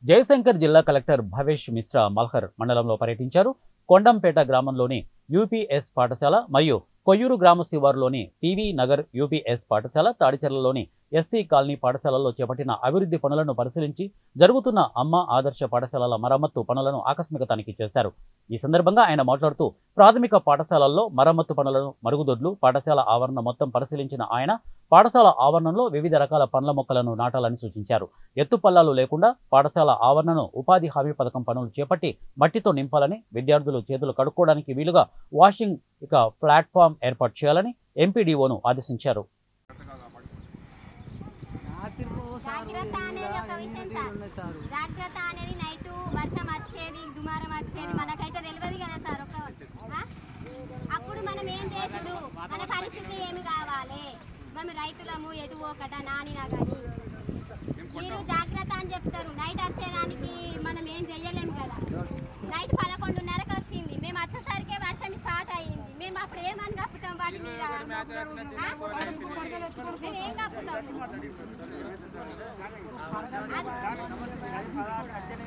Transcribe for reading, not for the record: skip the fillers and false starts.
జయశంకర్ జిల్లా కలెక్టర్ భవేష్ మిశ్రా మల్హర్ మండలంలో పర్యటించారు. కొండంపేట గ్రామంలోని యూపీఎస్ పాఠశాల మరియు కొయ్యూరు గ్రామ శివారులోని పీవీ నగర్ యూపీఎస్ పాఠశాల, తాడిచెర్లలోని ఎస్సీ కాలనీ పాఠశాలల్లో చేపట్టిన అభివృద్ధి పనులను పరిశీలించి జరుగుతున్న అమ్మ ఆదర్శ పాఠశాలల మరమ్మత్తు పనులను ఆకస్మిక తనిఖీ చేశారు. ఈ సందర్భంగా ఆయన మాట్లాడుతూ ప్రాథమిక పాఠశాలల్లో మరమ్మత్తు పనులను, మరుగుదొడ్లు, పాఠశాల ఆవరణ మొత్తం పరిశీలించిన ఆయన పాఠశాల ఆవరణంలో వివిధ రకాల పండ్ల మొక్కలను నాటాలని సూచించారు. ఎత్తుపల్లాలు లేకుండా పాఠశాల ఆవరణను ఉపాధి హామీ పథకం పనులు చేపట్టి మట్టితో నింపాలని, విద్యార్థులు చేతులు కడుక్కోవడానికి వీలుగా వాషింగ్ ప్లాట్ఫామ్ ఏర్పాటు చేయాలని ఎంపీడీఓను ఆదేశించారు. అప్పుడు మనం ఏం చేసుడు, మన పరిస్థితి ఏమి కావాలి, మేము రైతులము ఎటు ఒకట నానినా కానీ మీరు జాగ్రత్త అని చెప్తారు. నైట్ వచ్చేదానికి మనం ఏం చెయ్యలేము కదా. నైట్ 11:30కి వచ్చింది, మేము వచ్చేసరికి వర్షం స్టార్ట్ అయ్యింది. మేము అప్పుడు ఏమని కప్పుతాం వాటి మీద, మేము ఏం కప్పుతాము?